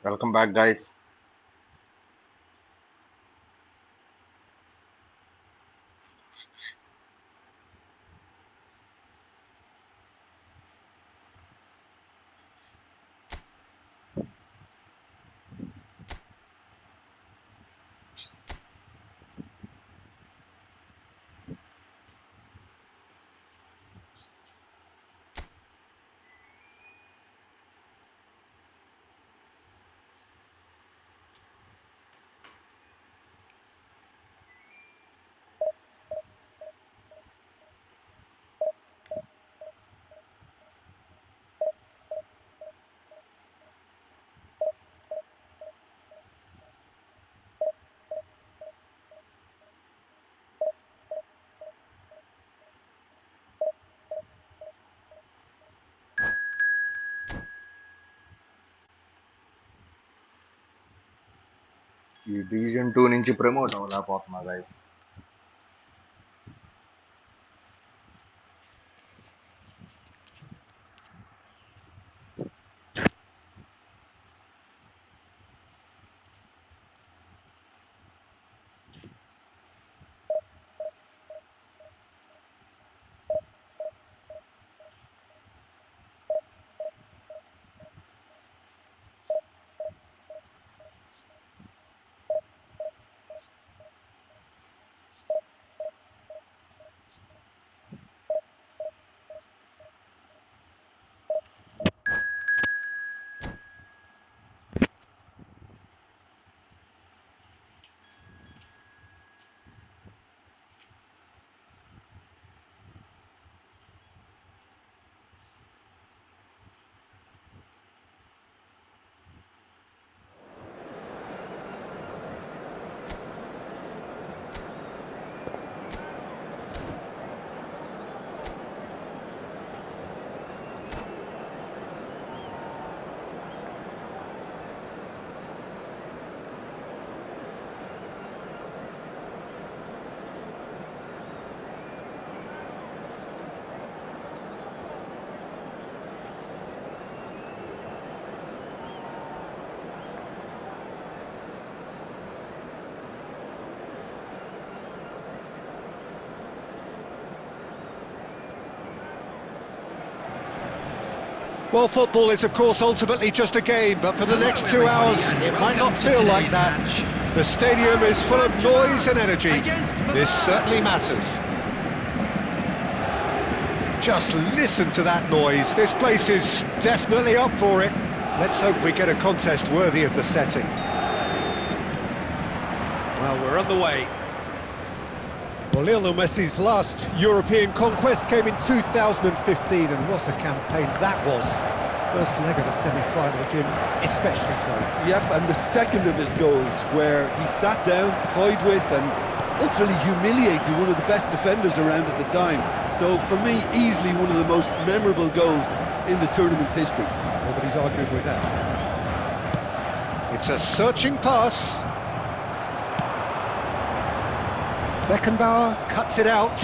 Welcome back, guys. ఈ division 2 నుంచి promote అవ్వలేకపోతున్నా, guys. Well, football is, of course, ultimately just a game, but for the next 2 hours, it might not feel like that. The stadium is full of noise and energy. This certainly matters. Just listen to that noise. This place is definitely up for it. Let's hope we get a contest worthy of the setting. Well, we're on the way. Well, Lionel Messi's last European conquest came in 2015, and what a campaign that was. First leg of a semi-final, Jim, especially so. Yep, and the second of his goals, where he sat down, toyed with, and ultimately humiliated one of the best defenders around at the time. So, for me, easily one of the most memorable goals in the tournament's history. Nobody's arguing with that. It's a searching pass. Beckenbauer cuts it out.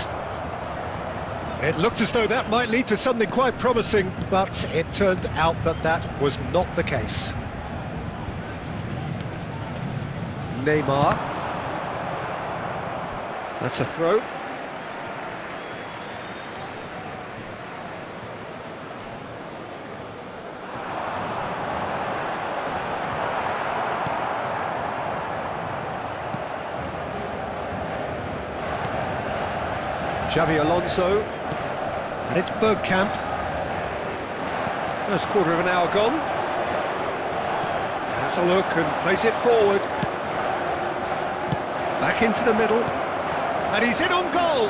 It looked as though that might lead to something quite promising, but it turned out that that was not the case. Neymar. That's a throw. Xavi Alonso, and it's Bergkamp. First quarter of an hour gone. Has a look and plays it forward. Back into the middle, and he's in on goal.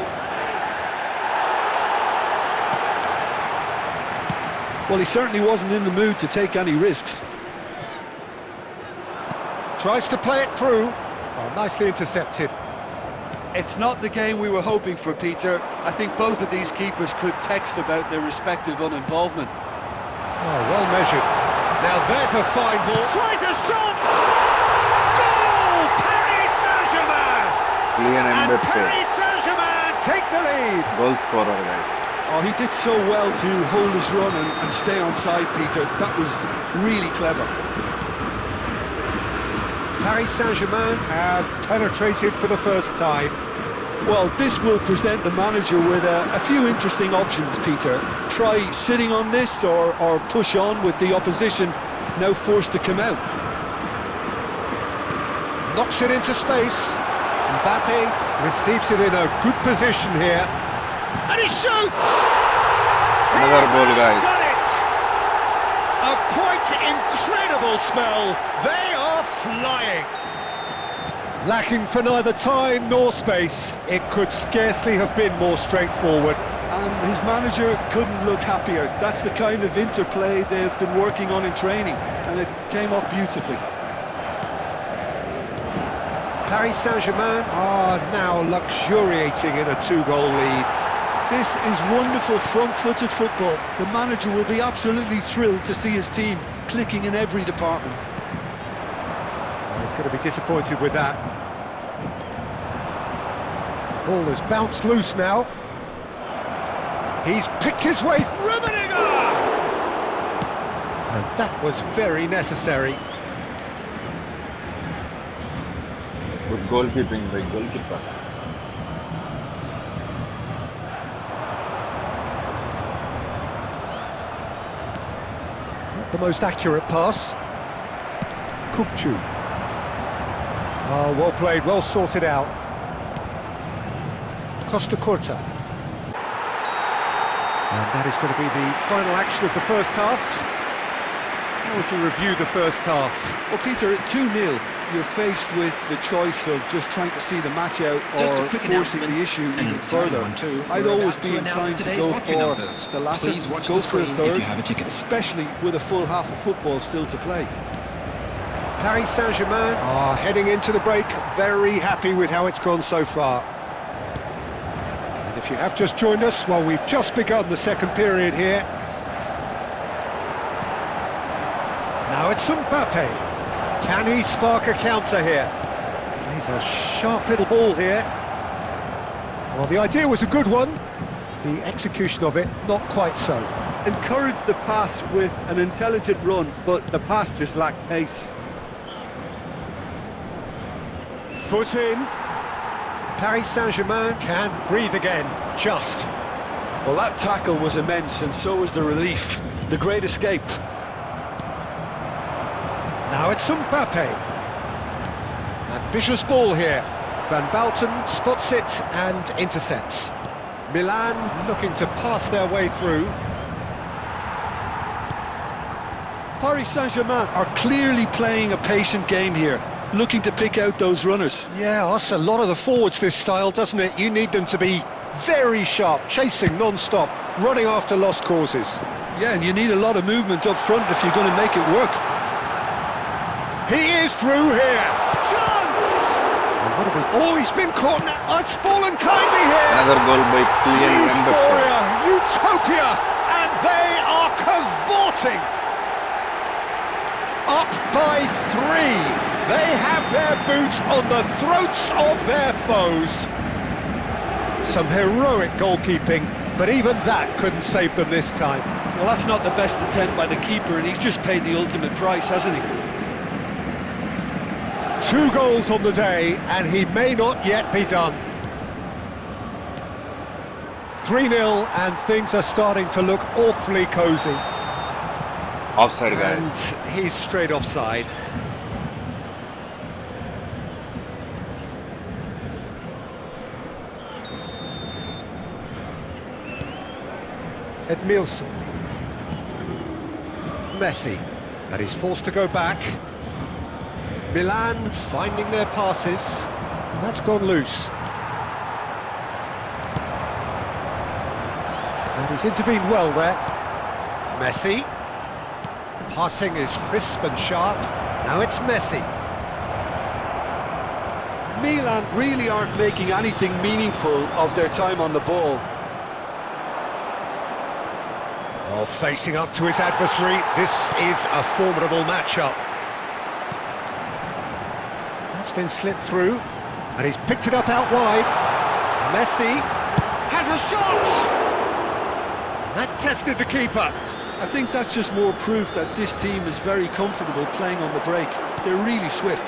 Well, he certainly wasn't in the mood to take any risks. Tries to play it through. Oh, nicely intercepted. It's not the game we were hoping for, Peter. I think both of these keepers could text about their respective uninvolvement. Oh, well measured. Now there's a fine ball. Tries a shot! Goal! Paris Saint-Germain! And Paris Saint-Germain take the lead. Goal scorer, guys. Oh, he did so well to hold his run and stay on side, Peter. That was really clever. Paris Saint-Germain have penetrated for the first time. Well, this will present the manager with a few interesting options, Peter. Try sitting on this or push on with the opposition now forced to come out. Knocks it into space. Mbappe receives it in a good position here. And he shoots! Another goal, guys. Done it! A quite incredible spell. They are flying. Lacking for neither time nor space. It could scarcely have been more straightforward. And his manager couldn't look happier. That's the kind of interplay they've been working on in training, and it came off beautifully. Paris Saint-Germain are now luxuriating in a 2-goal lead. This is wonderful front-footed football. The manager will be absolutely thrilled to see his team clicking in every department. Well, he's going to be disappointed with that. The ball has bounced loose now. He's picked his way through. And that was very necessary. Good goalkeeping by goalkeeper. Not the most accurate pass. Kupchu. Oh, well played, well sorted out. Costa Curta. And that is going to be the final action of the first half. How would you review the first half? Well, Peter, at 2-0, you're faced with the choice of just trying to see the match out or forcing the issue even further. I'd always be inclined to go for the latter, go for a third, especially with a full half of football still to play. Paris Saint-Germain are heading into the break, very happy with how it's gone so far. And if you have just joined us, well, we've just begun the second period here. Now it's Mbappe. Can he spark a counter here? He's a sharp little ball here. Well, the idea was a good one. The execution of it, not quite so. Encouraged the pass with an intelligent run, but the pass just lacked pace. Foot in. Paris Saint-Germain can breathe again, just. Well, that tackle was immense, and so was the relief. The great escape. Now it's Mbappe. Ambitious ball here. Van Bouten spots it and intercepts. Milan looking to pass their way through. Paris Saint-Germain are clearly playing a patient game here, looking to pick out those runners. Yeah, that's a lot of the forwards, this style, doesn't it? You need them to be very sharp, chasing non-stop, running after lost causes. Yeah, and you need a lot of movement up front if you're going to make it work. He is through here. Chance! Oh, he's been caught now. Oh, it's fallen kindly here. Another goal by Kylian Mbappe. Euphoria, utopia, and they are cavorting. Up by 3. They have their boots on the throats of their foes. Some heroic goalkeeping, but even that couldn't save them this time. Well, that's not the best attempt by the keeper, and he's just paid the ultimate price, hasn't he? 2 goals on the day, and he may not yet be done. 3-0, and things are starting to look awfully cosy. Offside, guys. And he's straight offside. Edmilson. Messi. And he's forced to go back. Milan finding their passes, and that's gone loose. And he's intervened well there. Messi. Passing is crisp and sharp. Now it's Messi. Milan really aren't making anything meaningful of their time on the ball. Oh, facing up to his adversary, this is a formidable matchup. That's been slipped through, and he's picked it up out wide. Messi has a shot! That tested the keeper. I think that's just more proof that this team is very comfortable playing on the break. They're really swift.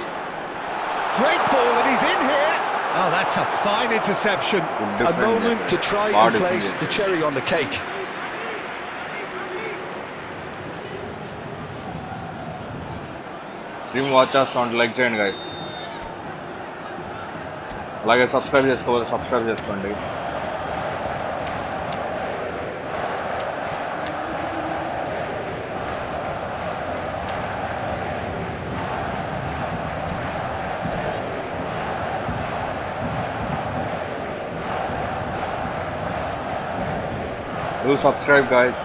great ball, and he's in here. Oh, that's a fine interception. A moment to try and place the cherry on the cake. Stream watchers on like చేయండి guys. అలాగే subscribe చేసుకోండి. Do subscribe guys.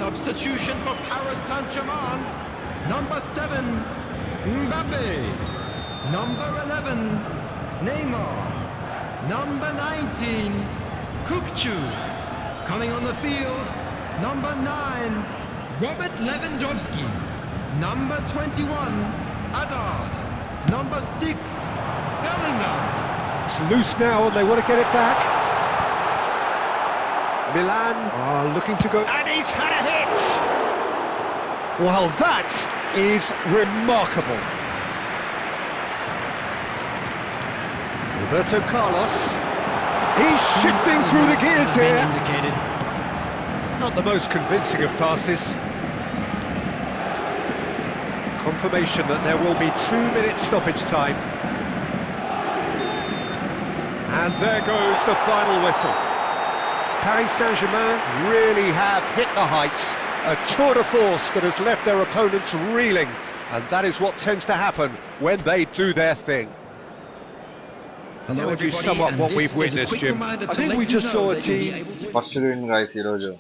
Substitution for Paris Saint-Germain. Number 7, Mbappe. Number 11, Neymar. Number 19, Kukçu. Coming on the field, number 9, Robert Lewandowski. Number 21, Hazard. Number 6, Bellingham. It's loose now and they want to get it back. Milan are looking to go, and he's had a hit! Well, that is remarkable. Roberto Carlos, he's shifting through the gears here. Not the most convincing of passes. Confirmation that there will be 2-minute stoppage time. And there goes the final whistle. Paris Saint-Germain really have hit the heights. A tour de force that has left their opponents reeling. And that is what tends to happen when they do their thing. That would be somewhat what we've witnessed, Jim. I think we just saw a team. First win guys ఈ రోజు.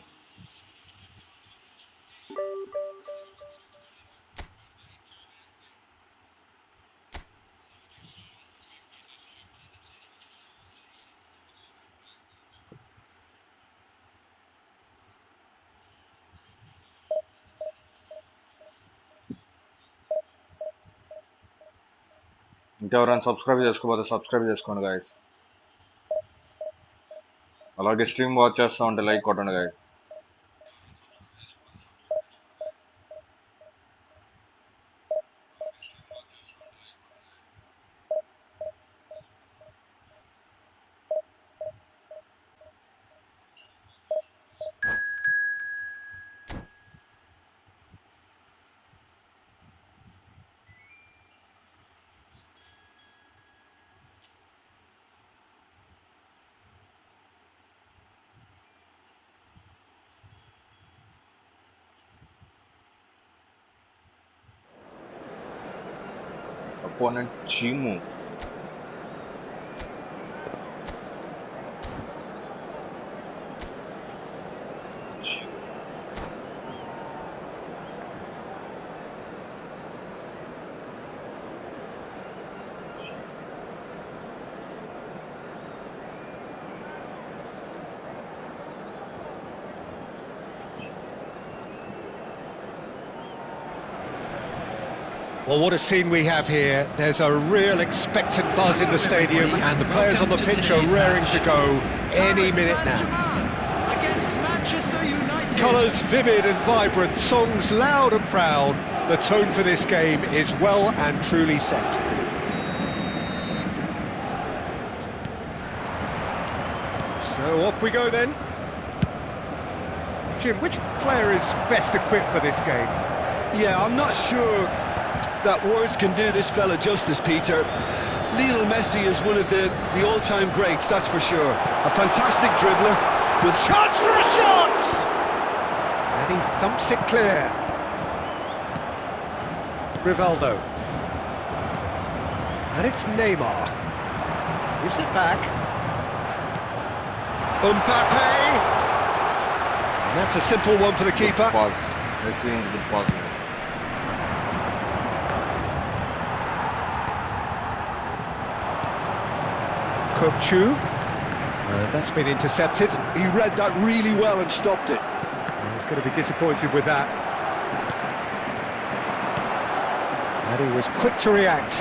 ఇంకెవరైనా subscribe చేసుకోకపోతే subscribe చేసుకోండి guys. అలాగే stream watch చేస్తూ ఉంటే like కొట్టండి guys. Opponent Chimu. Well, what a scene we have here. There's a real expectant buzz in the stadium and the players on the pitch are raring to go any minute now. Against Manchester United. Colours vivid and vibrant, songs loud and proud. The tone for this game is well and truly set. So off we go then. Jim, which player is best equipped for this game? Yeah, I'm not sure that words can do this fella justice, Peter. Lionel Messi is one of the all-time greats, that's for sure. A fantastic dribbler with Chance for a shot! And he thumps it clear. Rivaldo. And it's Neymar. Gives it back. Mbappe! And that's a simple one for the keeper. Pause. Messi in good pass. Kukçu. That's been intercepted. he read that really well and stopped it. He's going to be disappointed with that. And he was quick to react.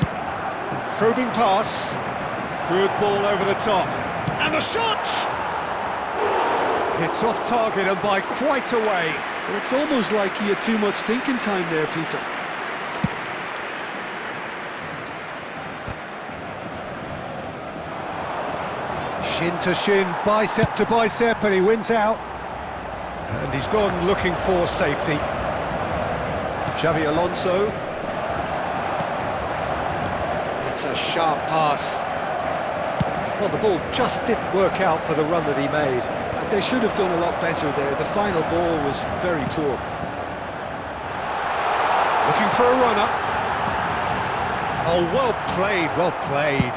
Probing pass. Good ball over the top. And the shot! It's off target and by quite a way. It's almost like he had too much thinking time there, Peter. Shin to shin, bicep to bicep, and he wins out. And he's gone looking for safety. Xavi Alonso. It's a sharp pass. Well, the ball just didn't work out for the run that he made. And they should have done a lot better there. The final ball was very poor. Looking for a runner. Oh, well played, well played.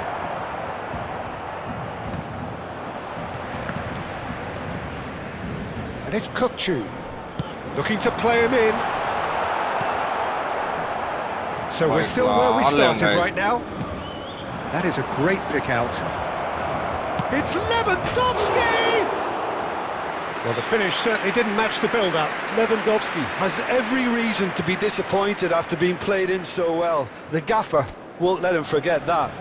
And it's Kukçu, looking to play him in. So we're still where we started right now. That is a great pick out. It's Lewandowski! Well, the finish certainly didn't match the build-up. Lewandowski has every reason to be disappointed after being played in so well. The gaffer won't let him forget that.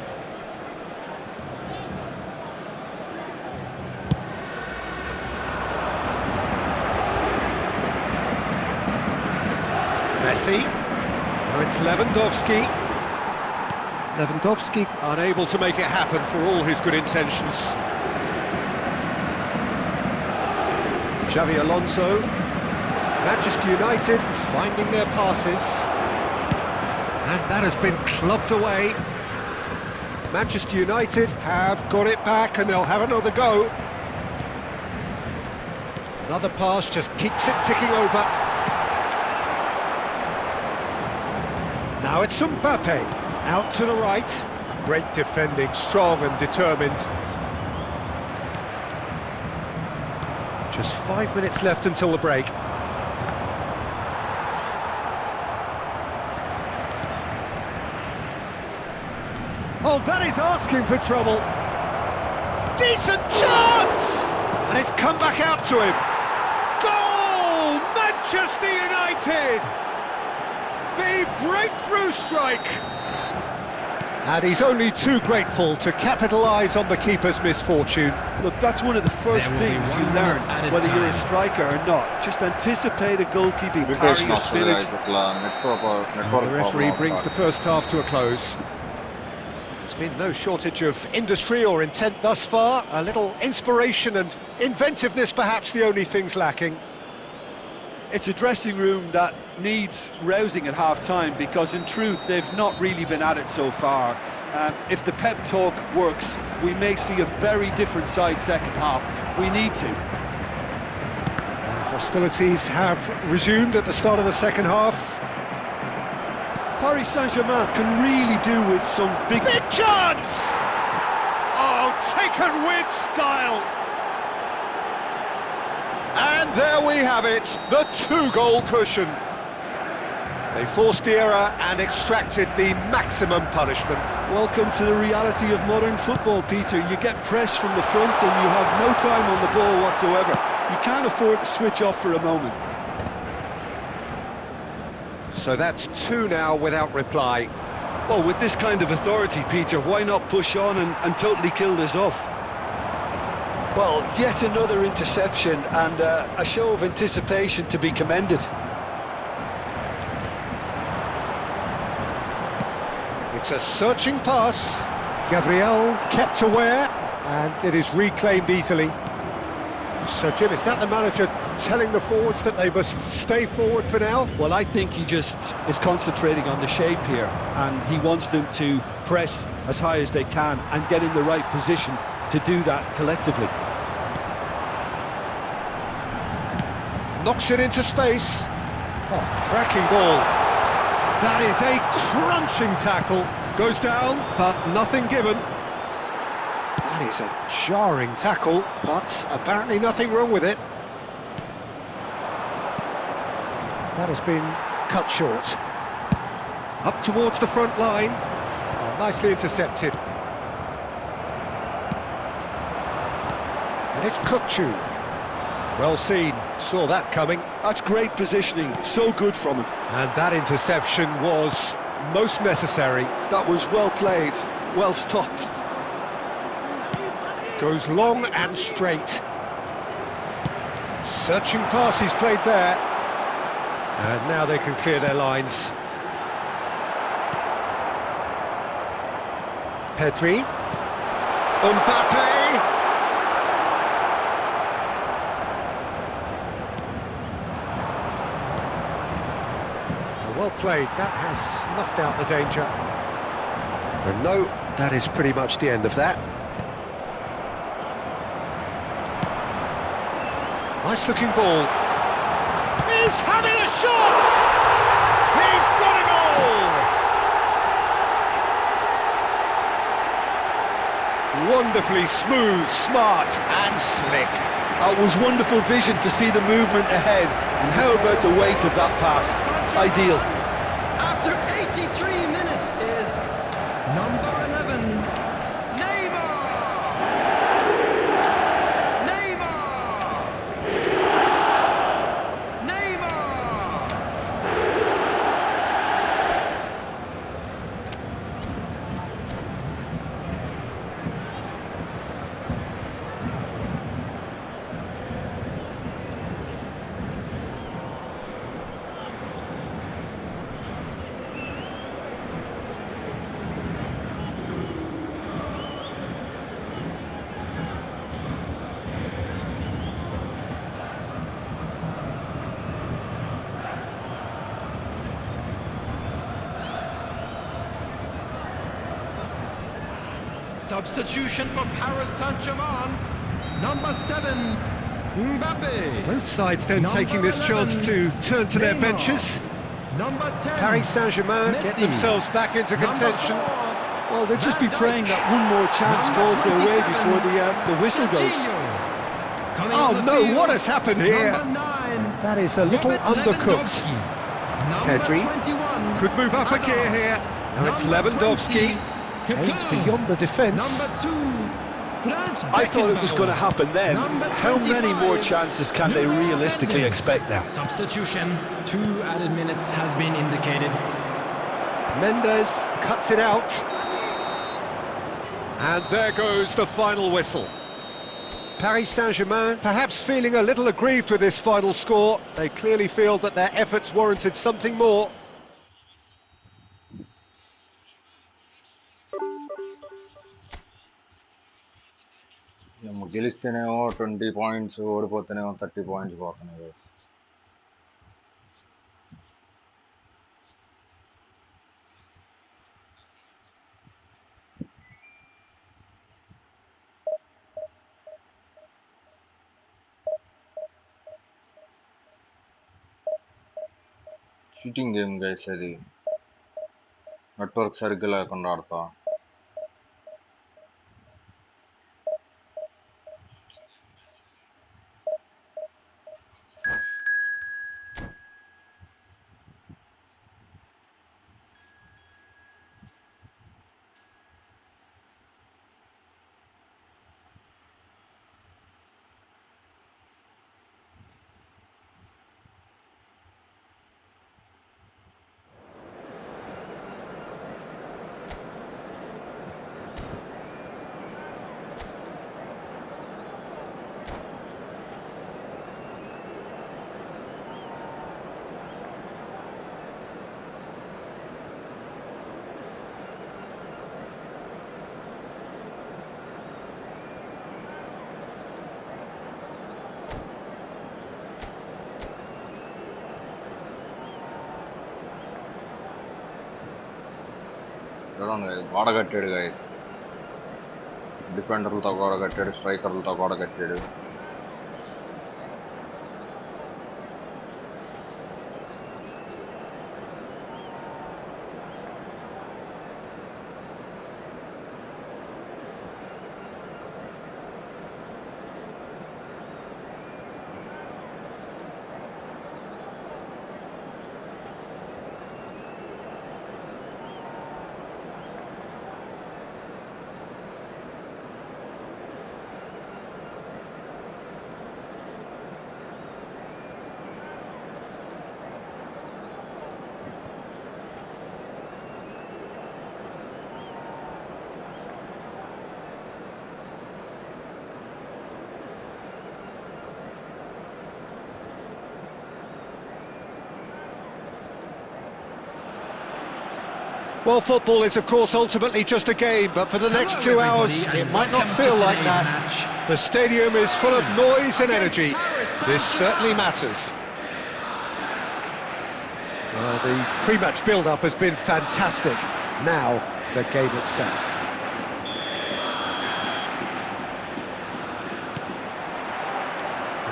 Messi. Now it's Lewandowski. Lewandowski unable to make it happen for all his good intentions. Xavi Alonso. Manchester United finding their passes. And that has been clubbed away. Manchester United have got it back and they'll have another go. Another pass just keeps it ticking over. Now it's Mbappe. Out to the right. Great defending, strong and determined. Just 5 minutes left until the break. Oh, that is asking for trouble. Decent chance! And it's come back out to him. Goal! Manchester United! The breakthrough strike! And he's only too grateful to capitalise on the keeper's misfortune. Look, that's one of the first things you learn, whether you're a striker or not. Just anticipate a goalkeeping parry or spillage. The referee brings the first half to a close. There's been no shortage of industry or intent thus far. A little inspiration and inventiveness perhaps the only things lacking. It's a dressing room that needs rousing at half-time because in truth they've not really been at it so far. If the pep talk works, we may see a very different side second half. We need to. Hostilities have resumed at the start of the second half. Paris Saint-Germain can really do with some big chance! Oh, taken with style! And there we have it, the two-goal cushion. They forced the error and extracted the maximum punishment. Welcome to the reality of modern football, Peter. You get pressed from the front and you have no time on the ball whatsoever. You can't afford to switch off for a moment. So that's two now without reply. Well, with this kind of authority, Peter, why not push on and totally kill this off? Well, yet another interception and a show of anticipation to be commended. It's a searching pass. Gabriel kept aware and it is reclaimed easily. So, Jim, is that the manager telling the forwards that they must stay forward for now? Well, I think he just is concentrating on the shape here and he wants them to press as high as they can and get in the right position to do that collectively. Knocks it into space. Oh, cracking ball. That is a crunching tackle. Goes down, but nothing given. That is a jarring tackle, but apparently nothing wrong with it. That has been cut short. Up towards the front line. Oh, nicely intercepted. And it's Kukçu. Well seen, saw that coming. That's great positioning, so good from him. And that interception was most necessary. That was well played, well stopped. Goes long and straight. Searching pass he's played there. And now they can clear their lines. Pedri. Mbappe! Well played, that has snuffed out the danger. And no, that is pretty much the end of that. Nice looking ball. He's having a shot! He's got a goal! Wonderfully smooth, smart and slick. It was wonderful vision to see the movement ahead, and how about the weight of that pass? Ideal. After 83 minutes is number 11, Neymar! Neymar! Neymar! Substitution for Paris Saint-Germain, number 7, Mbappe. Both sides then Number taking this 11, chance to turn to their Neymar. benches. Number 10, Paris Saint-Germain get Messi. themselves back into Number contention. 4, Well, they'll just be Van praying Dijk. that one more chance Number falls their way 27, before the whistle goes. Jorginho. Coming Oh on the no, field, what has happened here? Number 9, That is a little Robert undercooked. Lewandowski. Number Pedri 21, could move up a Hazard. gear here. Now it's Number Lewandowski. 20, Aids Coquelin. beyond the defence. Number 2, Franz I thought it was Beckenbauer. going to happen then. Number How many 25, more chances can they Nuno realistically Mendes. expect now? Substitution, 2 added minutes has been indicated. Mendes cuts it out. And there goes the final whistle. Paris Saint-Germain perhaps feeling a little aggrieved with this final score. They clearly feel that their efforts warranted something more. గెలిస్తేనేమో 20 points, ఓడిపోతేనేమో 30 points పోతున్నాయి. Shooting game guys, అది network సరిగ్గా లేకుండా ఆడతా. చూడండి guys, గోడ కట్టాడు గైస్. డిఫెండర్లతో గోడ కట్టాడు, స్ట్రైకర్లతో గోడ కట్టాడు. Well, football is, of course, ultimately just a game, but for the next 2 hours, it might not feel like that. The stadium is full of noise and energy. This certainly matters. Well, the pre-match build-up has been fantastic. Now, the game itself.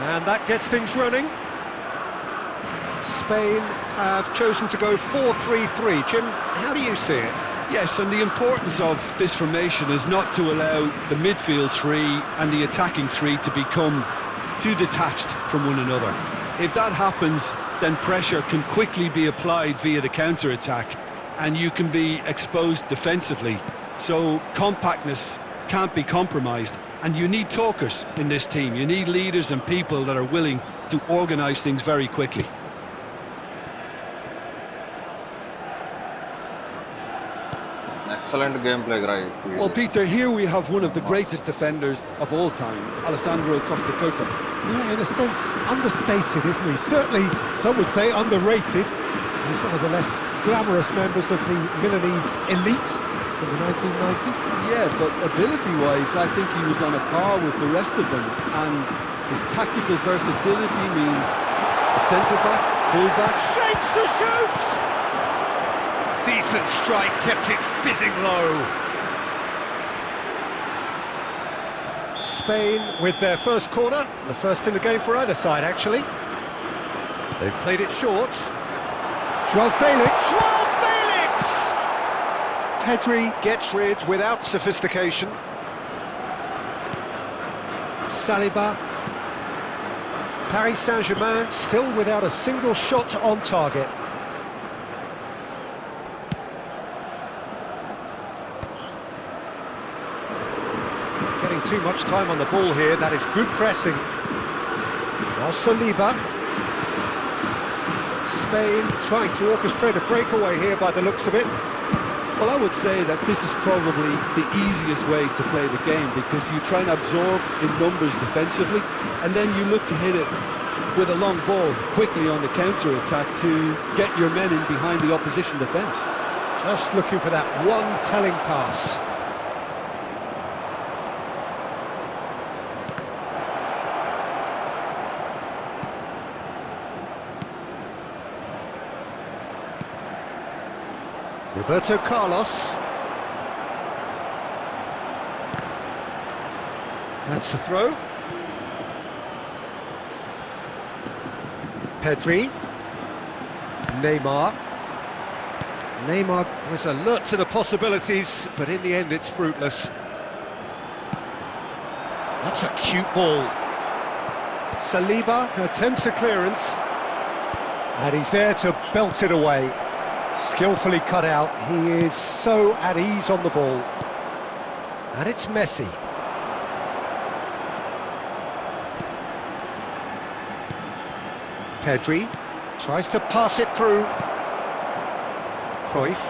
And that gets things running. Spain have chosen to go 4-3-3. Jim, how do you see it? Yes, and the importance of this formation is not to allow the midfield three and the attacking three to become too detached from one another. If that happens, then pressure can quickly be applied via the counter-attack, and you can be exposed defensively. So compactness can't be compromised, and you need talkers in this team. You need leaders and people that are willing to organise things very quickly. Excellent gameplay, guys. Well, Peter, here we have one of the greatest defenders of all time, Alessandro Costa Curta. Yeah, in a sense, understated, isn't he? Certainly, some would say underrated. He's one of the less glamorous members of the Milanese elite from the 1990s. Yeah, but ability-wise, I think he was on a par with the rest of them, and his tactical versatility means a centre-back, full-back... Shapes to shoot! Decent strike, kept it fizzing low. Spain with their first corner, the first in the game for either side, actually. They've played it short. João Felix! João Felix! Pedri gets rid without sophistication. Saliba. Paris Saint-Germain still without a single shot on target. Getting too much time on the ball here, that is good pressing. Now Saliba. Spain trying to orchestrate a breakaway here by the looks of it. Well, I would say that this is probably the easiest way to play the game, because you try and absorb in numbers defensively, and then you look to hit it with a long ball quickly on the counter-attack to get your men in behind the opposition defence. Just looking for that one telling pass. Roberto Carlos. That's the throw. Pedri. Neymar. Neymar was alert to the possibilities, but in the end it's fruitless. That's a cute ball. Saliba attempts a clearance, and he's there to belt it away. Skillfully cut out. He is so at ease on the ball. And it's Messi. Pedri tries to pass it through. Cruyff.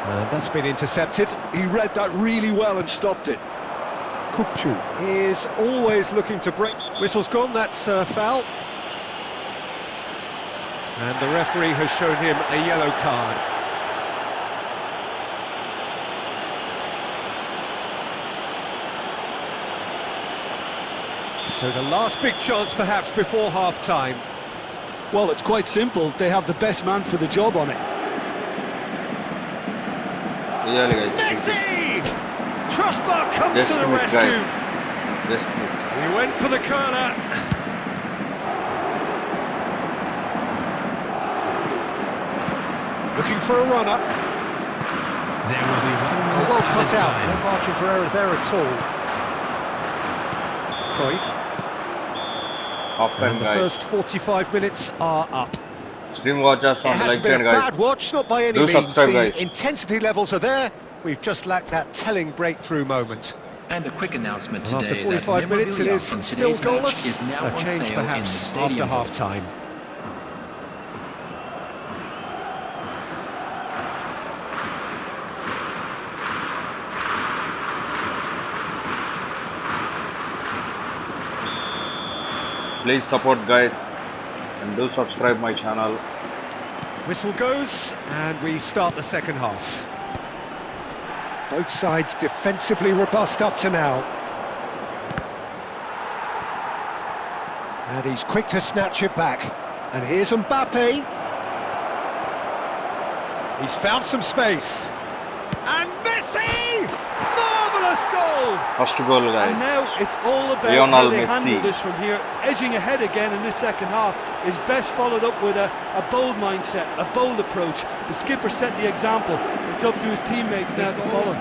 And that's been intercepted. He read that really well and stopped it. Kupchu is always looking to break. Whistle's gone, that's foul. And the referee has shown him a yellow card. So the last big chance perhaps before half-time. Well, it's quite simple. They have the best man for the job on it. Messi! Crossbar comes to the rescue. He went for the corner. Looking for a runner. There will be one well cut out. No margin for error there at all. Cruyff. And the first 45 minutes are up. Stream watch us on the like channel, guys. Bad watch, not by any Do means. subscribe, guys. The intensity levels are there. We've just lacked that telling breakthrough moment. And a quick announcement And today. after 45 minutes, it is still goalless. Is now A change perhaps after half-time. Please support, guys, and do subscribe my channel. Whistle goes, and we start the second half. Both sides defensively robust up to now. And he's quick to snatch it back. And here's Mbappe. He's found some space. And Messi! Marvellous goal! First goal, guys. And now it's all about Lionel how they Messi. handle this from here. Edging ahead again in this second half is best followed up with a bold mindset, a bold approach. The skipper set the example. It's up to his teammates now to follow.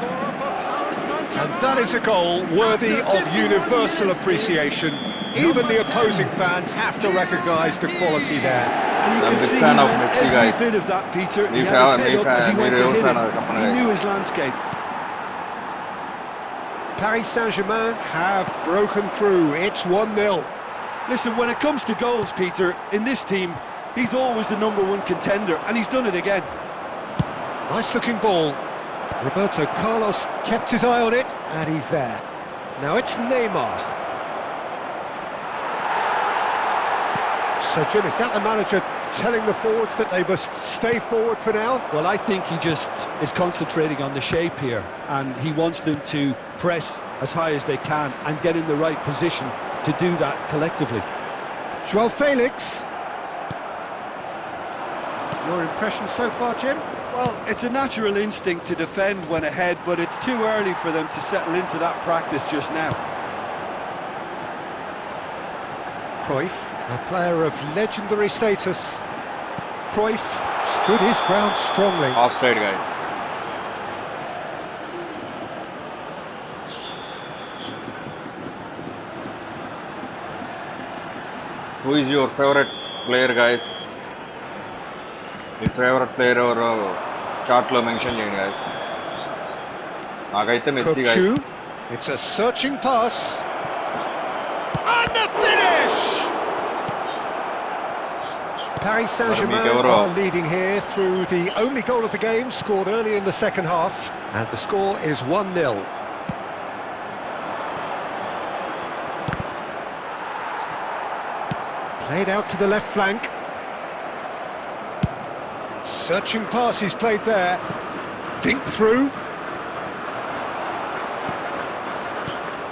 And that is a goal worthy of universal appreciation. Even the opposing fans have to recognise the quality there. And you I'm can a big see fan of every Messi, guys. bit of that, Peter. He Me had his fan- head me up as he fan- went me to real hit fan it. of company, He guys. knew his landscape. Paris Saint-Germain have broken through. It's 1-0. Listen, when it comes to goals, Peter, in this team, he's always the #1 contender, and he's done it again. Nice looking ball. Roberto Carlos kept his eye on it, and he's there. Now it's Neymar. So Jim, is that the manager telling the forwards that they must stay forward for now? Well, I think he just is concentrating on the shape here, and he wants them to press as high as they can and get in the right position to do that collectively. Joao Felix. Your impression so far, Jim? Well, it's a natural instinct to defend when ahead, but it's too early for them to settle into that practice just now. Cruyff, a player of legendary status. Cruyff stood his ground strongly. Offside, guys. Who is your favorite player, guys? Me favourite player ఎవరో చార్ట్లో mention చేయండి guys. నాకైతే messy guys. Cocu, it's a searching pass. And the finish! Paris Saint-Germain are leading here through the only goal of the game, scored early in the second half, and the score is 1-0. Played out to the left flank. Searching pass he's played there. Dink through.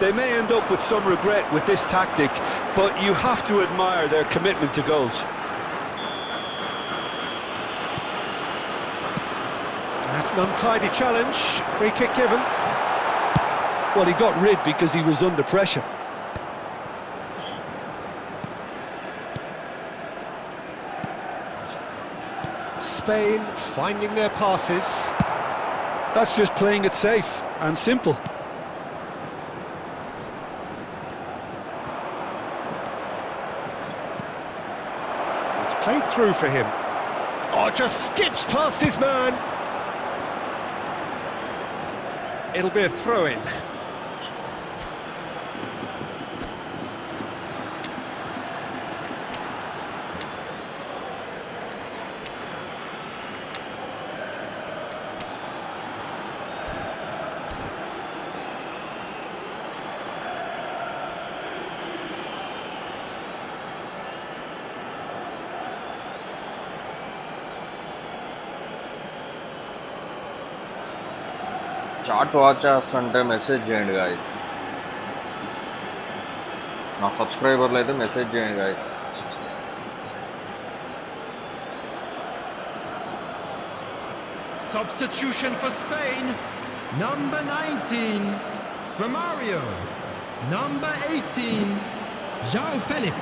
They may end up with some regret with this tactic, but you have to admire their commitment to goals. That's an untidy challenge. Free kick given. Well, he got rid because he was under pressure. Spain finding their passes. That's just playing it safe and simple. It's played through for him. Oh, just skips past his man. It'll be a throw-in. Chat watch చేస్తుంటే message చేయండి guys. నా సబ్స్క్రైబర్లు అయితే message చేయండి guys. Substitution for Spain. Number 19, Romario. Number 18, Joao Felix.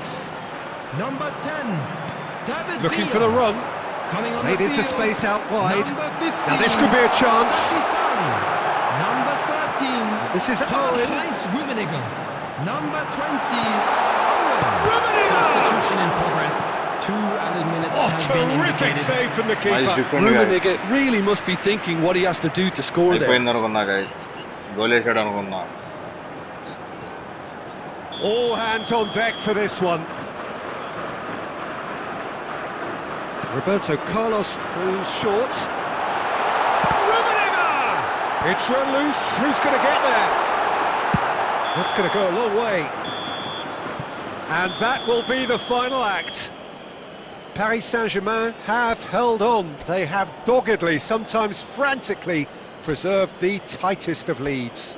Number 10, David Looking Villa. for the run. Coming on Played the into field, space out wide. Number 15, Now this could be a chance. Sisson. Number 13, This is Owen. Karl-Heinz Rummenigge. Number 20, Owen. Rummenigge! Substitution in progress. 2 added minutes Oh, have been terrific indicated. save from the Nice keeper. defend guys. Rummenigge really must be thinking what he has to do to score there. అయిపోయింది అనుకున్నా guys. Goal వేసాడు అనుకున్నా. All hands on deck for this one. Roberto Carlos goes short. Rummenigge! It's run loose. Who's going to get there? That's going to go a long way. And that will be the final act. Paris Saint-Germain have held on. They have doggedly, sometimes frantically, preserved the tightest of leads.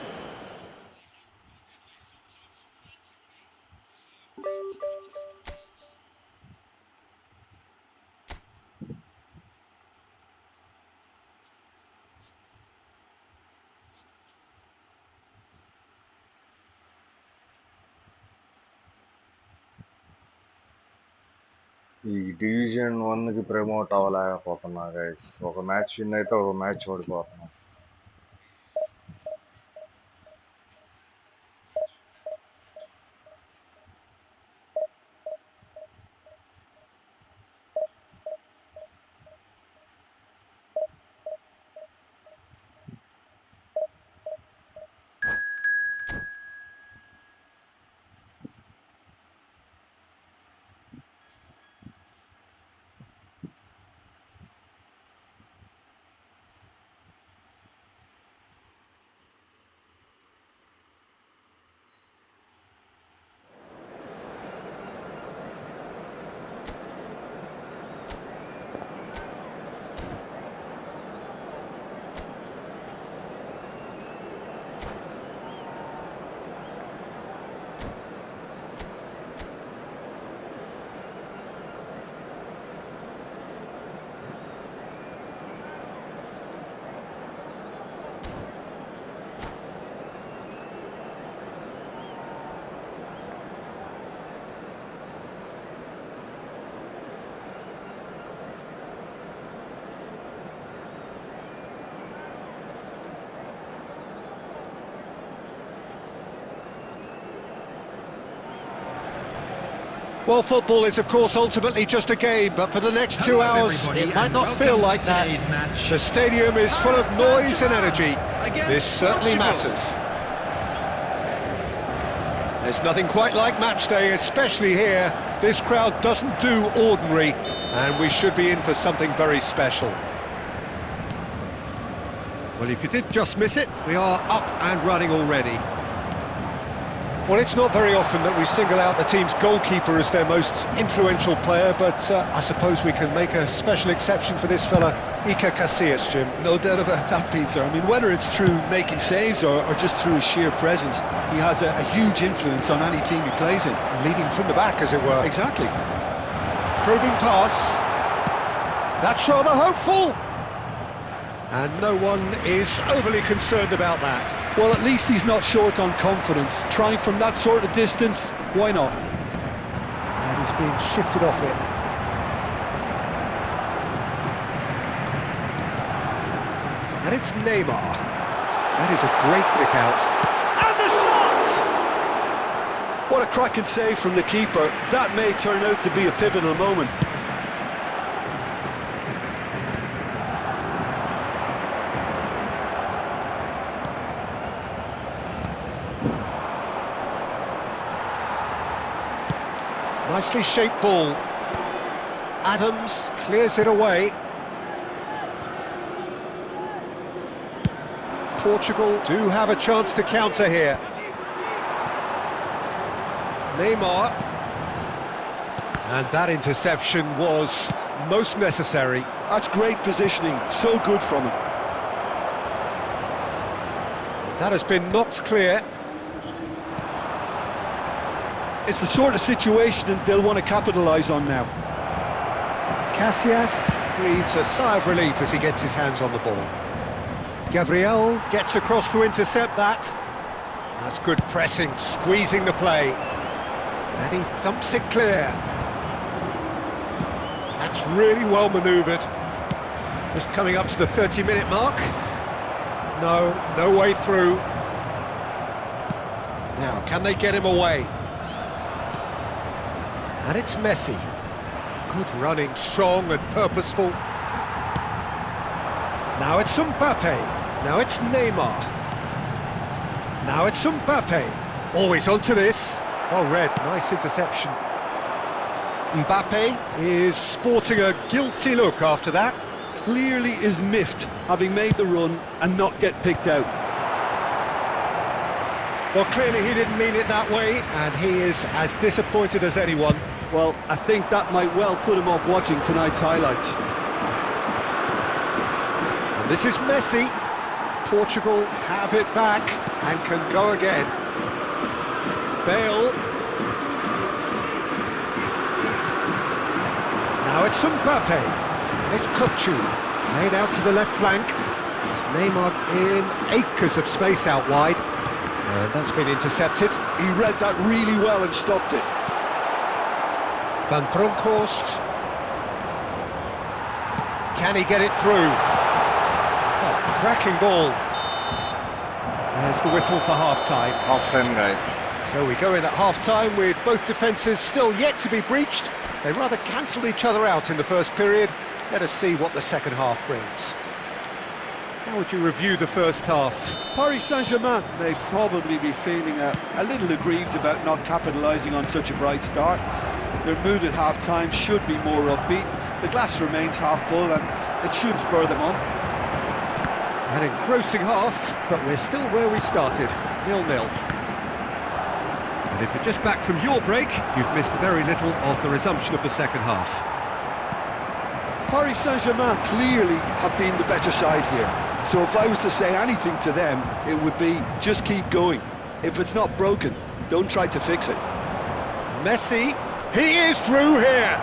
ఈ division 1కి promote అవ్వలేకపోతున్నా guys. ఒక match win అయితే ఒక match ఓడిపోతున్నాం. Well, football is, of course, ultimately just a game, but for the next 2 hours, it might not feel like that. The stadium is full of noise and energy. This certainly matters. There's nothing quite like match day, especially here. This crowd doesn't do ordinary, and we should be in for something very special. Well, if you did just miss it, we are up and running already. Well, it's not very often that we single out the team's goalkeeper as their most influential player, but I suppose we can make a special exception for this fella, Iker Casillas, Jim. No doubt about that, Peter. I mean, whether it's through making saves or just through his sheer presence, he has a huge influence on any team he plays in. Leading from the back, as it were. Exactly. Probing pass. That's rather hopeful. And no one is overly concerned about that. Well, at least he's not short on confidence. Trying from that sort of distance, why not? And he's being shifted off it. And it's Neymar. That is a great pick out. And the shot! What a cracking save from the keeper. That may turn out to be a pivotal moment. Nicely shaped ball. Adams clears it away. Portugal do have a chance to counter here. Neymar. And that interception was most necessary. That's great positioning, so good from him. That has been knocked clear. It's the sort of situation that they'll want to capitalise on now. Casillas breathes a sigh of relief as he gets his hands on the ball. Gabriel gets across to intercept that. That's good pressing, squeezing the play. And he thumps it clear. That's really well manoeuvred. Just coming up to the 30-minute mark. No way through. Now, can they get him away? And it's Messi. Good running, strong and purposeful. Now it's Mbappe. Now it's Neymar. Now it's Mbappe. Always onto this. Well read, nice interception. Mbappe is sporting a guilty look after that. Clearly is miffed, having made the run and not get picked out. Well, clearly he didn't mean it that way, and he is as disappointed as anyone. Well, I think that might well put him off watching tonight's highlights. And this is Messi. Portugal have it back and can go again. Bale. Now it's Mbappe, and it's Kutchu, played out to the left flank. Neymar in acres of space out wide. That's been intercepted. He read that really well and stopped it. Van Bronckhorst. Can he get it through? Oh, cracking ball. There's the whistle for half-time. Half-time, guys. So we go in at half-time with both defences still yet to be breached. They rather cancelled each other out in the first period. Let us see what the second half brings. How would you review the first half? Paris Saint-Germain may probably be feeling a little aggrieved about not capitalising on such a bright start. Their mood at half-time should be more upbeat. The glass remains half full and it should spur them on. An engrossing half, but we're still where we started, 0-0. And if you're just back from your break, you've missed very little of the resumption of the second half. Paris Saint-Germain clearly have been the better side here. So if I was to say anything to them, it would be just keep going. If it's not broken, don't try to fix it. Messi, he is through here.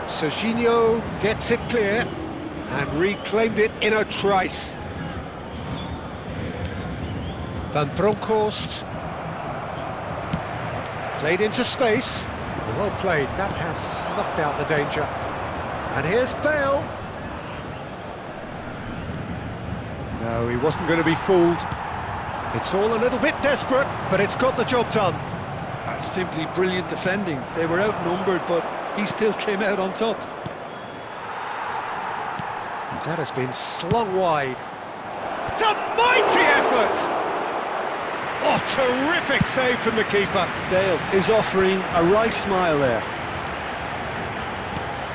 Serginho gets it clear and reclaimed it in a trice. Van Bronckhorst played into space. Well played, that has snuffed out the danger. And here's Bale. No, he wasn't going to be fooled. It's all a little bit desperate, but it's got the job done. That's simply brilliant defending. They were outnumbered, but he still came out on top. That has been slung wide. It's a mighty effort! Oh, terrific save from the keeper. Bale is offering a right smile there.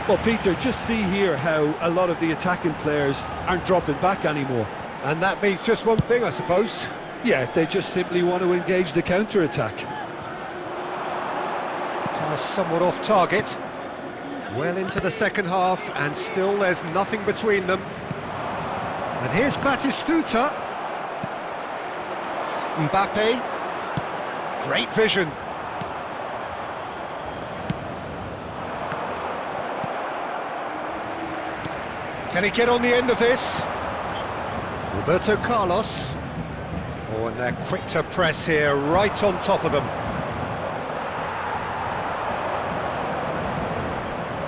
Well, Peter, just see here how a lot of the attacking players aren't dropping back anymore. And that means just one thing, I suppose. Yeah, they just simply want to engage the counter-attack. Somewhat off target. Well into the second half, and still there's nothing between them. And here's Batistuta. Mbappe. Great vision. Can he get on the end of this? Roberto Carlos. Oh, and they're quick to press here, right on top of them.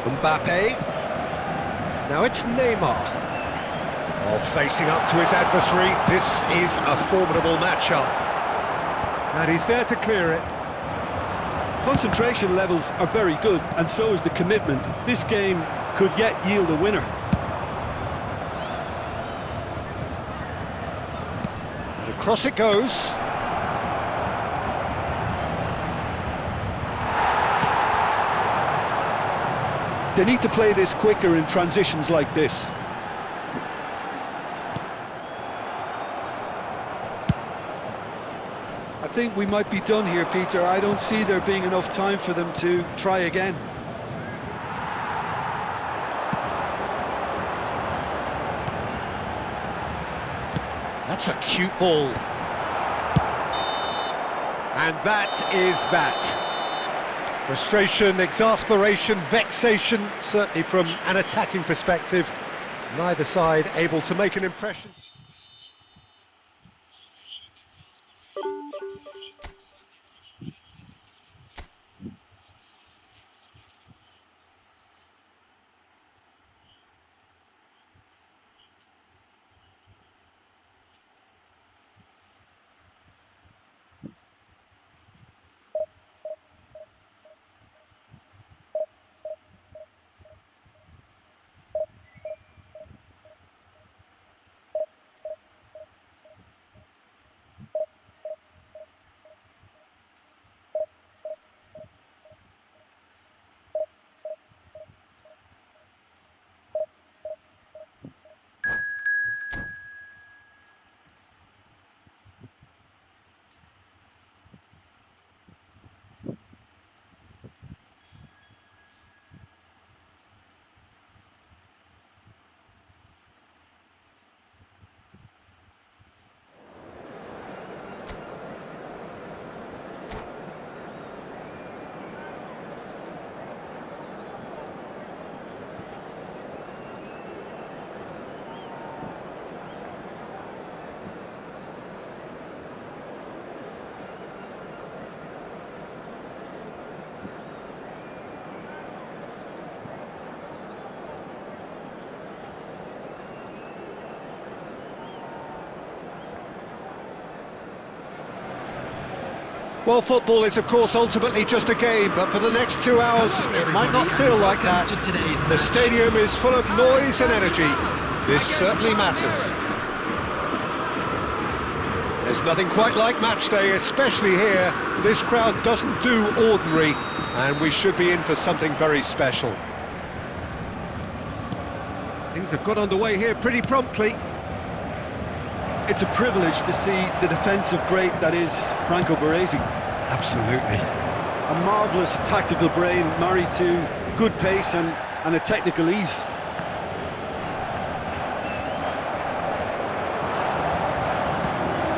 Mbappe. Now it's Neymar. Oh, facing up to his adversary. This is a formidable matchup. And he's there to clear it. Concentration levels are very good, and so is the commitment. This game could yet yield a winner. And across it goes. They need to play this quicker in transitions like this. I think we might be done here, Peter. I don't see there being enough time for them to try again. That's a cute ball. And that is that. Frustration, exasperation, vexation, certainly from an attacking perspective. Neither side able to make an impression. Well, football is, of course, ultimately just a game, but for the next 2 hours, it might not feel like that. The stadium is full of noise and energy. This certainly matters. There's nothing quite like match day, especially here. This crowd doesn't do ordinary, and we should be in for something very special. Things have got underway here pretty promptly. It's a privilege to see the defensive great that is Franco Baresi. Absolutely. A marvellous tactical brain married to good pace and a technical ease.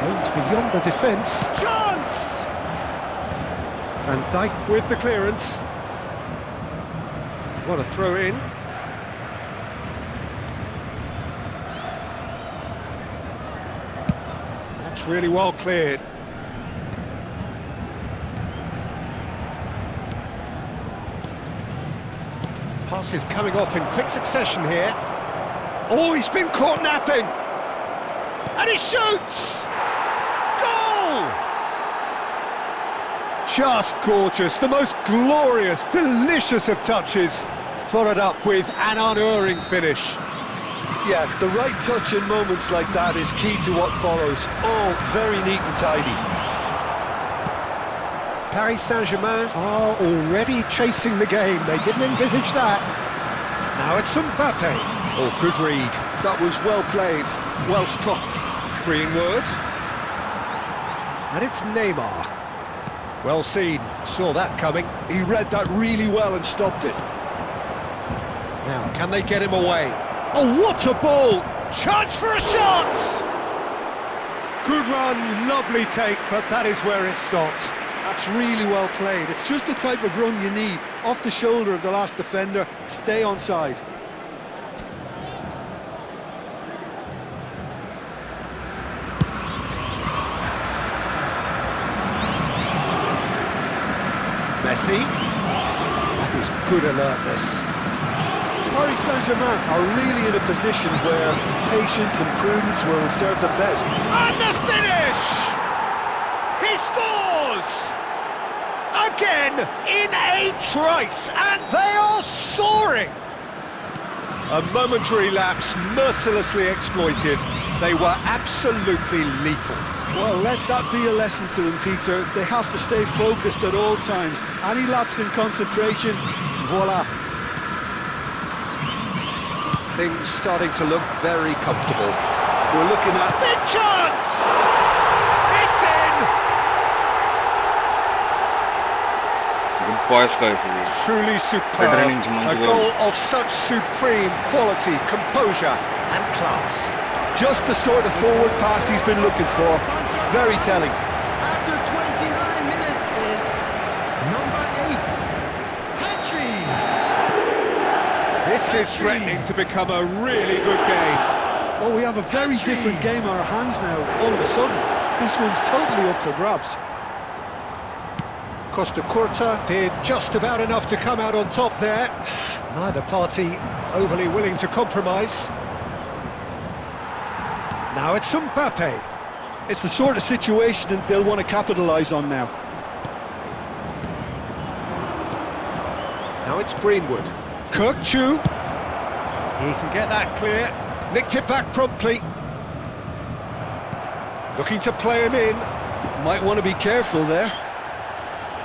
Aims beyond the defence. Chance! Van Dijk with the clearance. What a throw in. That's really well cleared. Pass is coming off in quick succession here. Oh, he's been caught napping. And he shoots! Goal! Just gorgeous, the most glorious, delicious of touches, followed up with an unerring finish. Yeah, the right touch in moments like that is key to what follows. All very neat and tidy. Paris Saint-Germain are already chasing the game. They didn't envisage that. Now it's Mbappe. Oh, good read. That was well played, well stopped. Greenwood. And it's Neymar. Well seen, saw that coming. He read that really well and stopped it. Now, can they get him away? Oh, what a ball! Chance for a shot! Good run, lovely take, but that is where it stopped. That's really well played. It's just the type of run you need. Off the shoulder of the last defender, stay onside. Messi. That is good alertness. Paris Saint-Germain are really in a position where patience and prudence will serve them best. And the finish! He scores! Again, in a trice, and they are soaring! A momentary lapse, mercilessly exploited. They were absolutely lethal. Well, let that be a lesson to them, Peter. They have to stay focused at all times. Any lapse in concentration, voila. Things starting to look very comfortable. We're looking at... Big chance! It's in! Good poise, guys. Truly superb. A goal of such supreme quality, composure and class. Just the sort of forward pass he's been looking for. Very telling. After 29 minutes is number 8, Petri. This is threatening to become a really good game. Well, we have a very different game on our hands now, all of a sudden. This one's totally up for grabs. Costa Curta did just about enough to come out on top there. Neither party overly willing to compromise. Now it's Mbappe. It's the sort of situation that they'll want to capitalise on now. Now it's Greenwood. Kirkchu. He can get that clear. Nicked it back promptly. Looking to play him in. Might want to be careful there.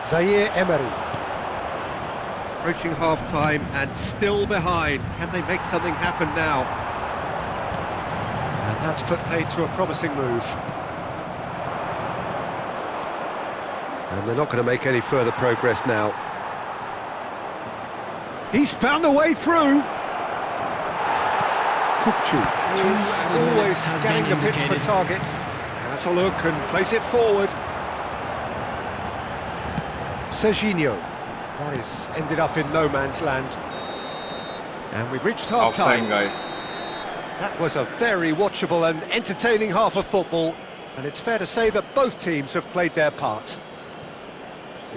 Zaire Emery. Approaching half-time and still behind. Can they make something happen now? And that's put paid to a promising move. And they're not going to make any further progress now. He's found a way through. Kupchu is always scanning the pitch for targets. Has a look and plays it forward. Serginho. That is ended up in no man's land. And we've reached half-time. Guys. That was a very watchable and entertaining half of football, and it's fair to say that both teams have played their part.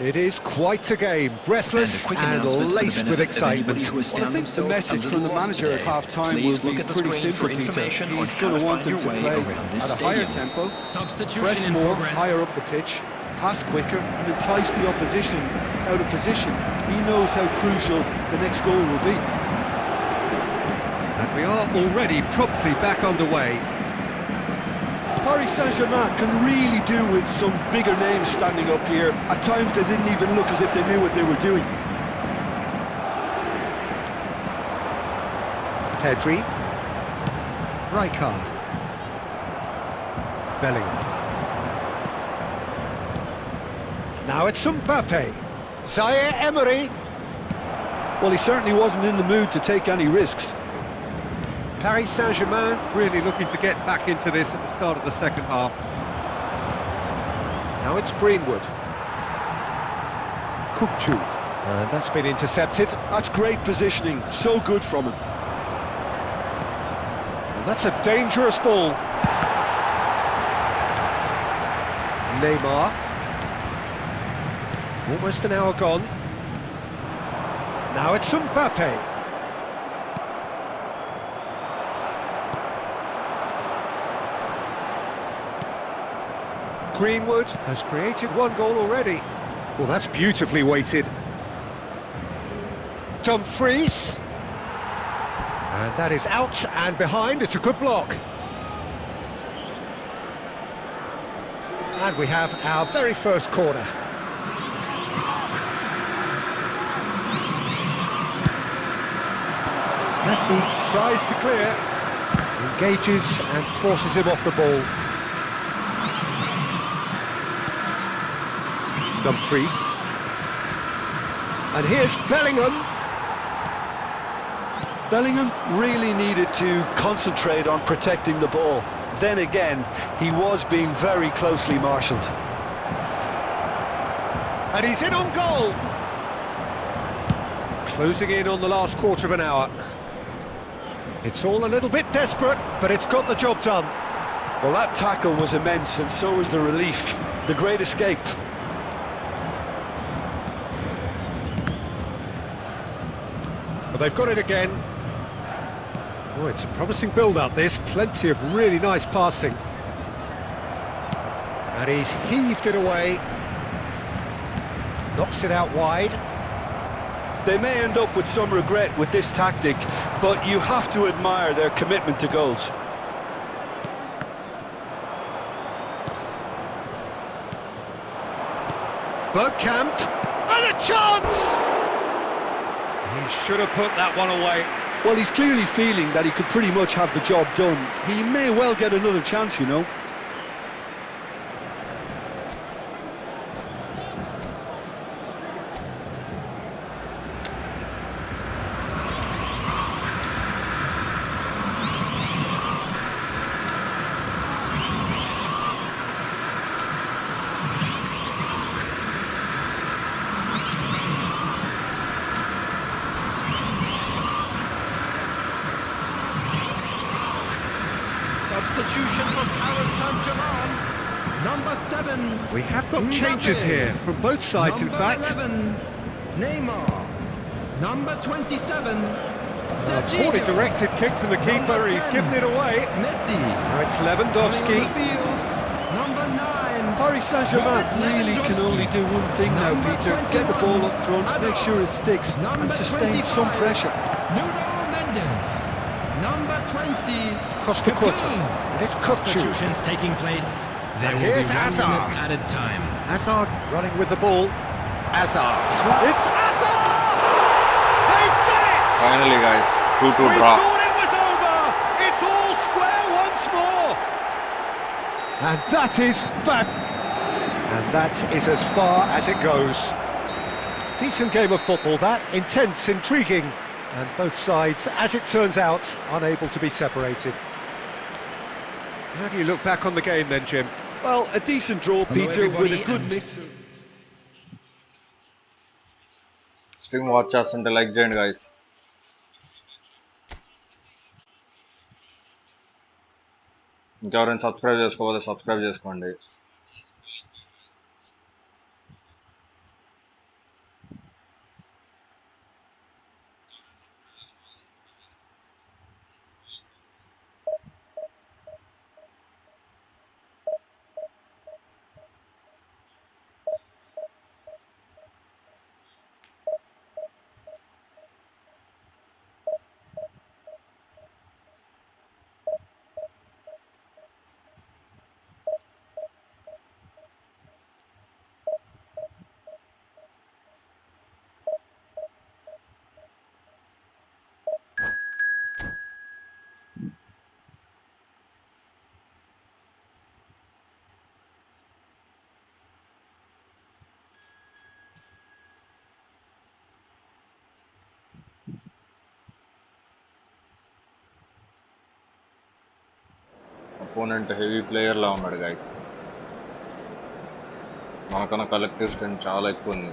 It is quite a game, breathless and laced with excitement. Well, I think the message from the manager at half-time will be pretty simple, Peter. He's going to want them to play at a higher tempo, press more, higher up the pitch, pass quicker and entice the opposition out of position. He knows how crucial the next goal will be. And we are already promptly back underway. Paris Saint-Germain can really do with some bigger names standing up here. At times they didn't even look as if they knew what they were doing. Pedri. Rijkaard. Bellingham. Now it's Mbappe. Zaire Emery. Well, he certainly wasn't in the mood to take any risks. Paris Saint-Germain really looking to get back into this at the start of the second half. Now it's Greenwood. Kupchu. And that's been intercepted. That's great positioning, so good from him. And that's a dangerous ball. Neymar. Almost an hour gone. Now it's Mbappe. Greenwood has created one goal already. Well, that's beautifully weighted. Dumfries. And that is out and behind. It's a good block. And we have our very first corner. Messi tries to clear, engages and forces him off the ball. Dumfries. And here's Bellingham. Bellingham really needed to concentrate on protecting the ball. Then again, he was being very closely marshalled. And he's in on goal. Closing in on the last quarter of an hour. It's all a little bit desperate, but it's got the job done. Well, that tackle was immense, and so was the relief. The great escape. Well, they've got it again. Oh, it's a promising build-up, this. Plenty of really nice passing. And he's heaved it away. Knocks it out wide. They may end up with some regret with this tactic, but you have to admire their commitment to goals. Bergkamp. And a chance! He should have put that one away. Well, he's clearly feeling that he could pretty much have the job done. He may well get another chance, you know. Substitution for Paris Saint-Germain. Number 7. We have got changes Mbappe. here from both sides, Number in fact. 11. Neymar. Number 27. A poorly directed kick from the keeper. He's given it away. Messi. Now it's Coming Lewandowski. on the field. Number 9. Paris Saint-Germain really can only do one thing now, Number Peter. Get the ball 21. up front, make sure it sticks, Number and sustain some 25. pressure. Nuno Mendes. Number 20. Costa Curta. Kaplan. And it's Kupchu. Substitutions taking place. There And will here's be 1 Hazard. minute added time. Hazard running with the ball. Hazard. It's Hazard! They've done it! Finally, guys, 2-2 We draw. thought it was over! It's all square once more! And that is back. And that is as far as it goes. Decent game of football, that. Intense, intriguing. And both sides, as it turns out, unable to be separated. How do you look back on the game then, Jim? Well, a decent draw, Hello, Peter, with a everybody, good and- mix of... Stream watch us until like giant, guys. ఇంకెవరైనా subscribe చేసుకోకపోతే subscribe చేసుకోండి. Opponent heavy player లా ఉన్నాడు guys. మనకన్నా collective strength చాలా ఎక్కువ ఉంది.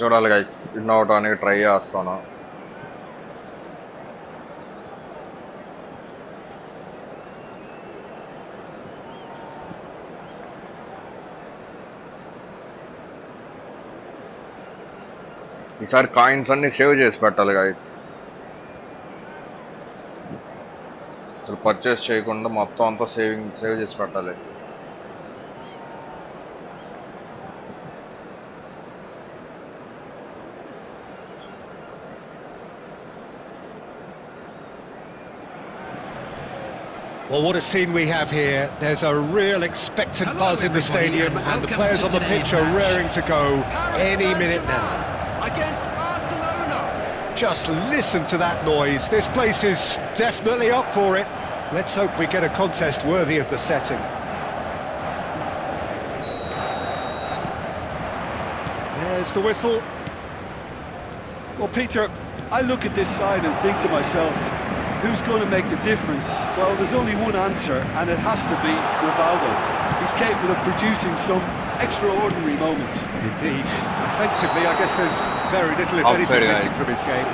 చూడాలి guys, win అవడానికి ట్రై చేస్తాను. ఈసారి కాయిన్స్ అన్ని సేవ్ చేసి పెట్టాలి గైస్. అసలు పర్చేస్ చేయకుండా మొత్తం అంతా సేవ్ చేసి పెట్టాలి. Well, what a scene we have here. There's a real expectant buzz in the stadium, and the players on the pitch are raring to go any minute now. Against Barcelona. Just listen to that noise. This place is definitely up for it. Let's hope we get a contest worthy of the setting. There's the whistle. Well, Peter, I look at this side and think to myself, who's going to make the difference? Well, there's only one answer, and it has to be Rivaldo. He's capable of producing some extraordinary moments. Indeed. Offensively, I guess there's very little, if Outside, anything, missing guys. from his game.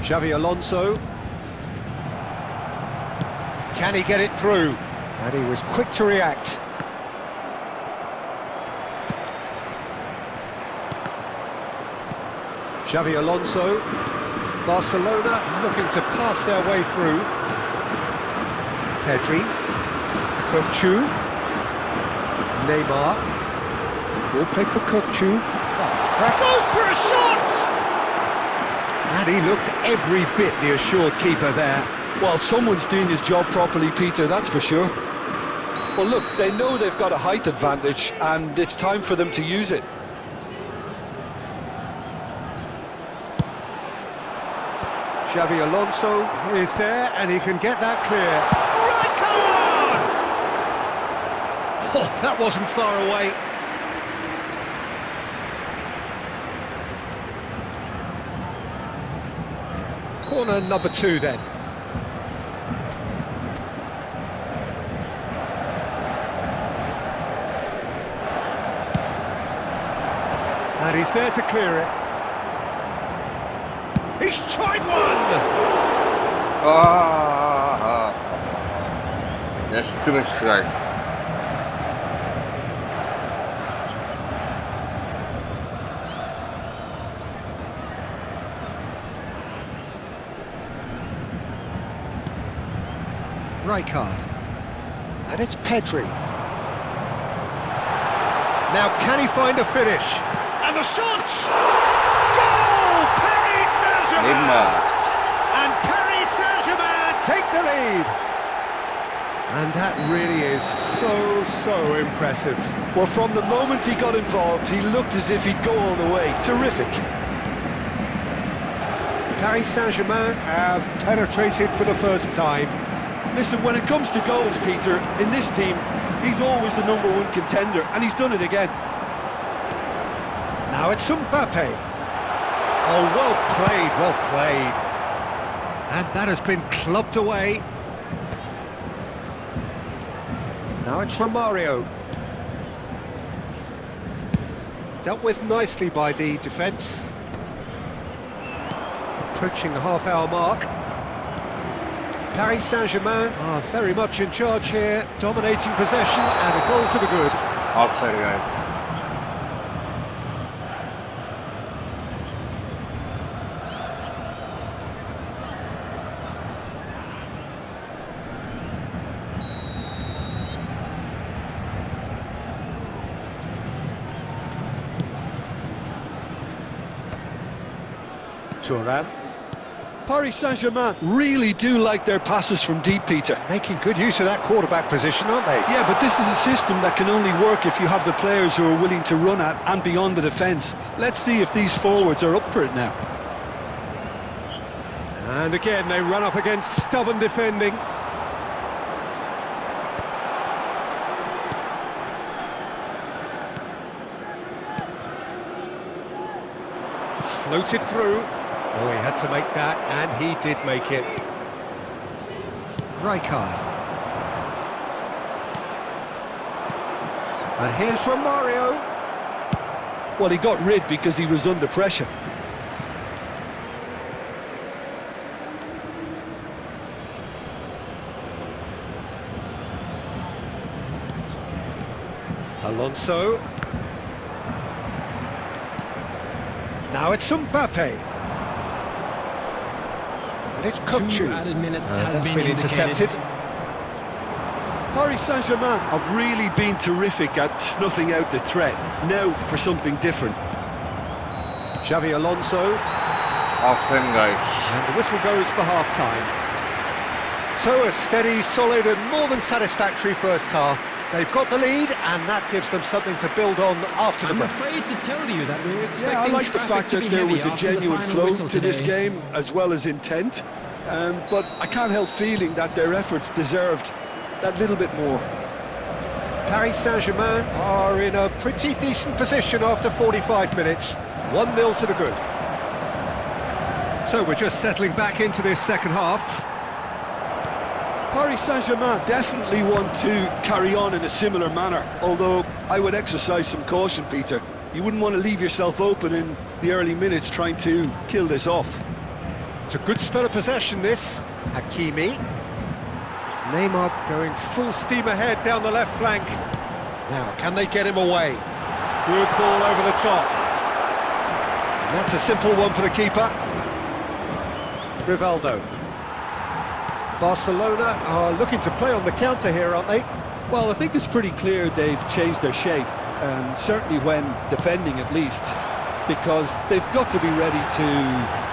Xavi Alonso. Can he get it through? And he was quick to react. Xavi Alonso. Barcelona looking to pass their way through. Pedri. Kukçu. Neymar. Ball played for Kukçu. Goes for a shot! And he looked every bit the assured keeper there. Well, someone's doing his job properly, Peter, that's for sure. Well, look, they know they've got a height advantage, and it's time for them to use it. Xavi Alonso is there, and he can get that clear. Right card! Oh, that wasn't far away. Corner number 2 then. And he's there to clear it. He's tried one! Just miss, guys. Right card. And it's Pedri. Now can he find a finish? And the shot! Goal! Paris Saint-Germain! And Paris Saint-Germain take the lead. And that really is so impressive. Well, from the moment he got involved, he looked as if he'd go all the way. Terrific. Paris Saint-Germain have penetrated for the first time. Listen, when it comes to goals, Peter, in this team, he's always the #1 contender, and he's done it again. Now it's Mbappe. Oh, well played, well played. And that has been clubbed away. Now it's Romario. Dealt with nicely by the defence. Approaching the half-hour mark. Paris Saint-Germain are very much in charge here, dominating possession and a goal to the good. Offside, guys. Thuram. Paris Saint-Germain really do like their passes from deep, Peter. Making good use of that quarterback position, aren't they? Yeah, but this is a system that can only work if you have the players who are willing to run at and beyond the defence. Let's see if these forwards are up for it now. And again, they run up against stubborn defending. Floated through. Oh, he had to make that, and he did make it. Rijkaard. And here's Romario. Well, he got rid because he was under pressure. Alonso. Now it's Mbappe. And it's 2 Kukçu. added minutes has That's been been intercepted. Paris Saint-Germain have really been terrific at snuffing out the threat. Now for something different. Xavi Alonso. Half time, guys. And the whistle goes for half-time. So a steady, solid and more than satisfactory first half. They've got the lead, and that gives them something to build on after the I'm break. afraid to tell you that we're expecting Yeah, I like the traffic fact to that be there heavy was a after the genuine final flow whistle to this today. game, as well as intent. But I can't help feeling that their efforts deserved that little bit more. Paris Saint-Germain are in a pretty decent position after 45 minutes. 1-0 to the good. So we're just settling back into this second half. Paris Saint-Germain definitely want to carry on in a similar manner, although I would exercise some caution, Peter. You wouldn't want to leave yourself open in the early minutes trying to kill this off. It's a good spell of possession, this. Hakimi. Neymar going full steam ahead down the left flank. Now, can they get him away? Good ball over the top. And that's a simple one for the keeper. Rivaldo. Barcelona are looking to play on the counter here, aren't they? Well, I think it's pretty clear they've changed their shape, certainly when defending at least, because they've got to be ready to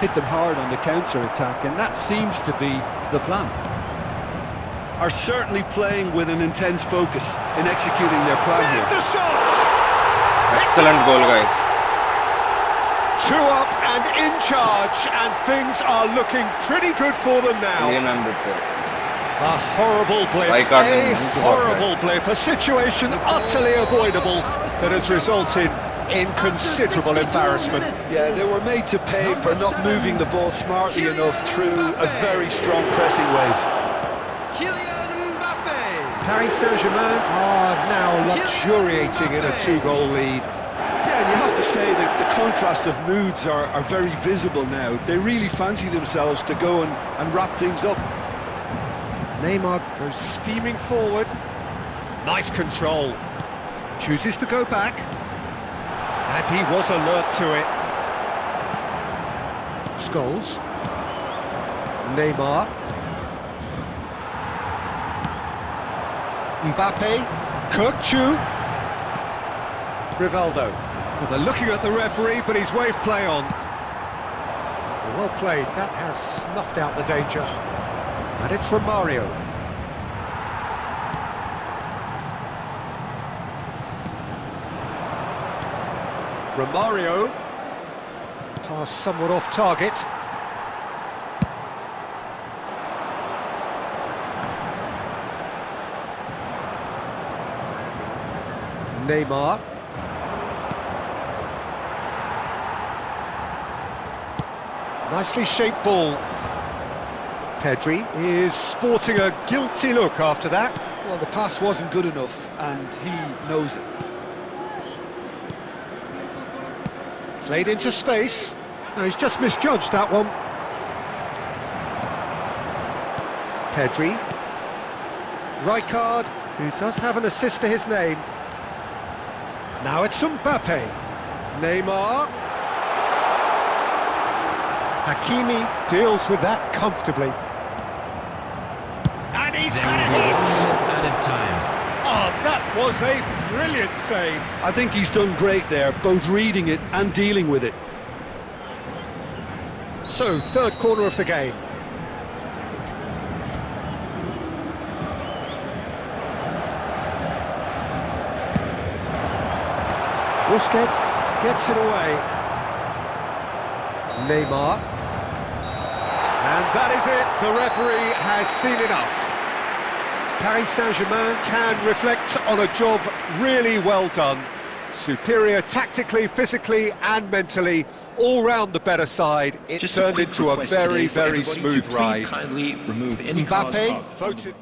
hit them hard on the counter-attack, and that seems to be the plan. Are certainly playing with an intense focus in executing their plan There's here. the shot! Excellent goal, guys. 2 up and in charge, and things are looking pretty good for them now. A horrible blip, Rijkaard a and horrible blip, a situation utterly avoidable that has resulted in considerable embarrassment. Yeah, they were made to pay for not moving the ball smartly enough through a very strong pressing wave. Paris Saint-Germain are now luxuriating in a 2-goal lead. Yeah, and you have to say that the contrast of moods are very visible now. They really fancy themselves to go and wrap things up. Neymar goes steaming forward. Nice control. Chooses to go back. And he was alert to it. Scholes. Neymar. Mbappe. Kukçu. Rivaldo. Well, they're looking at the referee, but he's waved play on. Well played. That has snuffed out the danger. And it's Romario. Romario. Pass somewhat off target. Neymar. Nicely shaped ball. Pedri is sporting a guilty look after that. Well, the pass wasn't good enough, and he knows it. Played into space. No, he's just misjudged that one. Pedri. Rijkaard, who does have an assist to his name. Now it's Mbappe. Neymar. Hakimi deals with that comfortably. And he's had it! Added time. Oh, that was a brilliant save. I think he's done great there, both reading it and dealing with it. So, third corner of the game. Busquets gets it away. Neymar. And that is it. The referee has seen enough. Paris Saint-Germain can reflect on a job really well done. Superior tactically, physically and mentally. All round the better side. It Just turned quick into a request very, today for very everybody smooth to ride. Please kindly remove any cards Mbappe marked on the voted.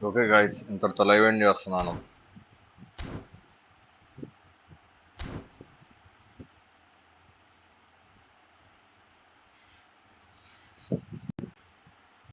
Okay guys, ఇంతటితో live end చేస్తున్నాను.